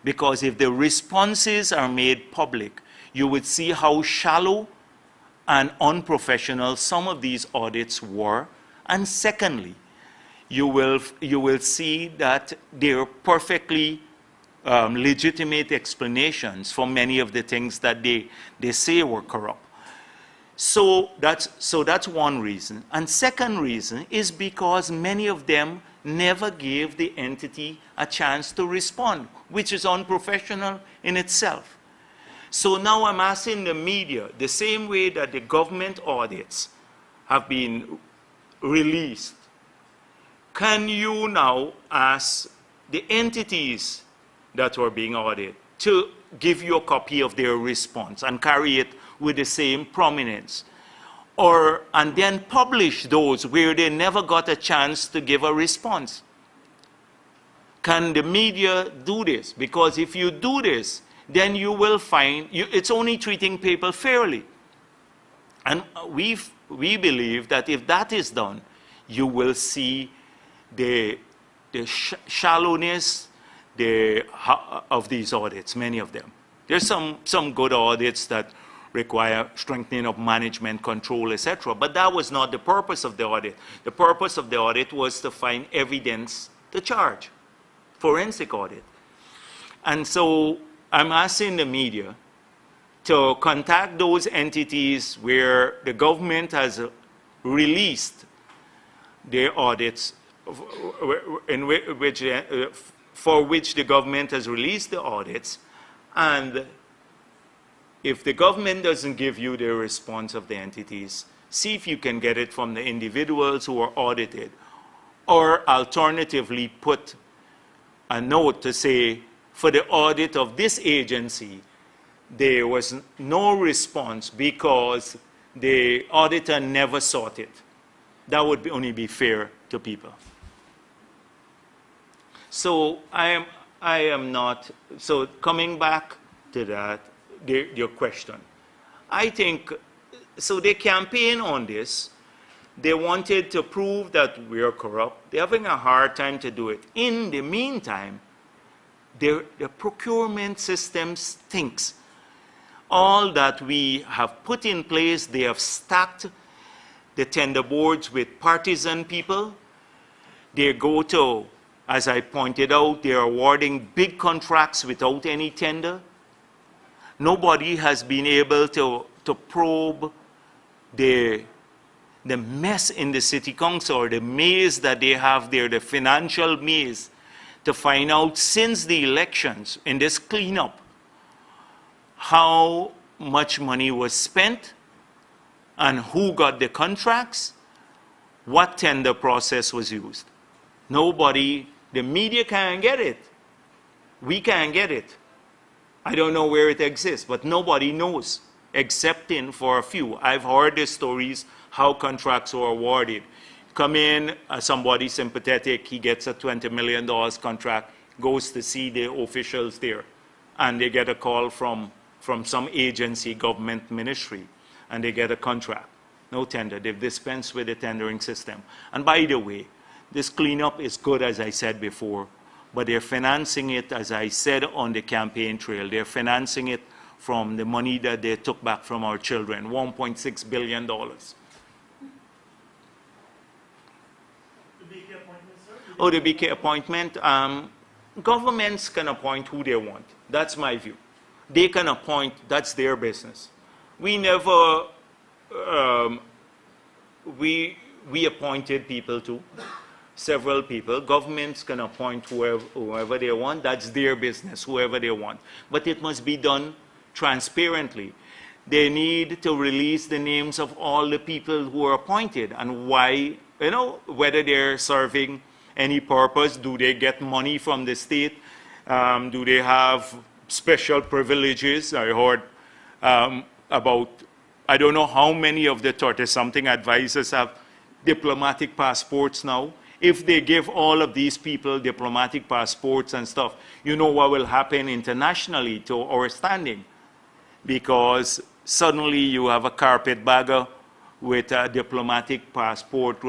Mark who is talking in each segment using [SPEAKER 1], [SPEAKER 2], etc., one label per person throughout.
[SPEAKER 1] Because if the responses are made public, you would see how shallow and unprofessional some of these audits were. And secondly, you will see that they're perfectly legitimate explanations for many of the things that they say were corrupt. So that's one reason. And second reason is because many of them never gave the entity a chance to respond, which is unprofessional in itself. So now I'm asking the media, the same way that the government audits have been released, can you now ask the entities that were being audited to give you a copy of their response and carry it with the same prominence? And then publish those where they never got a chance to give a response. Can the media do this? Because if you do this, then you will find it's only treating people fairly. And we believe that if that is done, you will see the shallowness of these audits, many of them. There's some good audits that require strengthening of management control, etc. But that was not the purpose of the audit. The purpose of the audit was to find evidence to charge, forensic audit. And so I'm asking the media to contact those entities where the government has released their audits, for which the government has released the audits, and if the government doesn't give you the response of the entities, see if you can get it from the individuals who are audited, or alternatively put a note to say, for the audit of this agency, there was no response because the auditor never sought it. That would only be fair to people. So I am not, so coming back to that, your question. I think, so they campaign on this. They wanted to prove that we are corrupt. They're having a hard time to do it. In the meantime, the procurement system stinks. All that we have put in place, they have stacked the tender boards with partisan people. They go to, as I pointed out, they're awarding big contracts without any tender. Nobody has been able to probe the mess in the city council, or the maze that they have there, the financial maze, to find out since the elections in this cleanup how much money was spent and who got the contracts, what tender process was used. Nobody, the media can't get it. We can't get it. I don't know where it exists, but nobody knows, excepting for a few. I've heard the stories how contracts were awarded. Come in, somebody sympathetic, he gets a $20 million contract, goes to see the officials there, and they get a call from some agency, government ministry, and they get a contract. No tender. They've dispensed with the tendering system. And by the way, this cleanup is good, as I said before, but they're financing it, as I said on the campaign trail, they're financing it from the money that they took back from our children, $1.6 billion.
[SPEAKER 2] The BK appointment, sir?
[SPEAKER 1] Oh, the BK appointment? Governments can appoint who they want. That's my view. They can appoint, that's their business. We never, we appointed people too. Several people. Governments can appoint whoever they want. That's their business, whoever they want. But it must be done transparently. They need to release the names of all the people who are appointed and why, you know, whether they're serving any purpose. Do they get money from the state? Do they have special privileges? I heard about, I don't know how many of the 30-something advisors have diplomatic passports now. If they give all of these people diplomatic passports and stuff, you know what will happen internationally to our standing. Because suddenly you have a carpetbagger with a diplomatic passport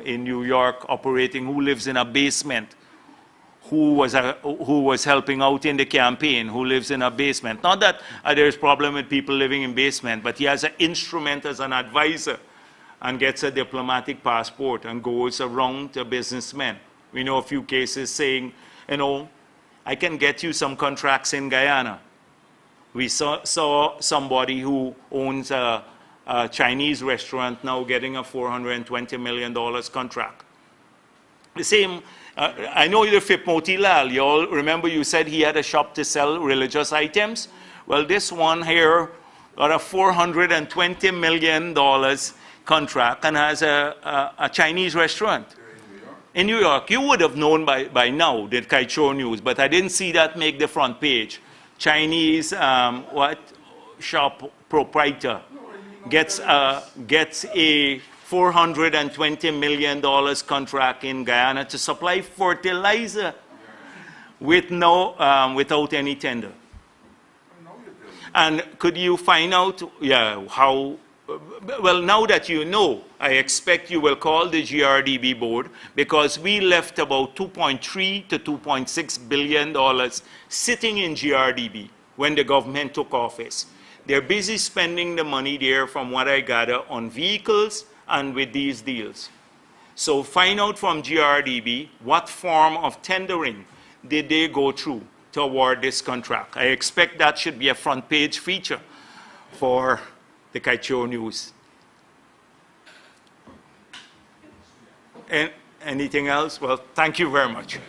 [SPEAKER 1] in New York operating, who lives in a basement, who was helping out in the campaign, who lives in a basement. Not that there's problem with people living in basement, but he has an instrument as an advisor and gets a diplomatic passport and goes around to businessmen. We know a few cases saying, you know, I can get you some contracts in Guyana. We saw somebody who owns a Chinese restaurant now getting a $420 million contract. The same, I know you're Phip Motilal. You all remember you said he had a shop to sell religious items? Well, this one here got a $420 million contract and has a Chinese restaurant. In New York. You would have known by now, the Kaichou News, but I didn't see that make the front page. Chinese shop proprietor gets a $420 million contract in Guyana to supply fertilizer with without any tender. And could you find out, how? Well, now that you know, I expect you will call the GRDB board, because we left about $2.3 to $2.6 billion sitting in GRDB when the government took office. They're busy spending the money there, from what I gather, on vehicles and with these deals. So find out from GRDB what form of tendering did they go through to award this contract. I expect that should be a front page feature for the Kaichou News. And anything else? Well, thank you very much.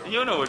[SPEAKER 1] You know.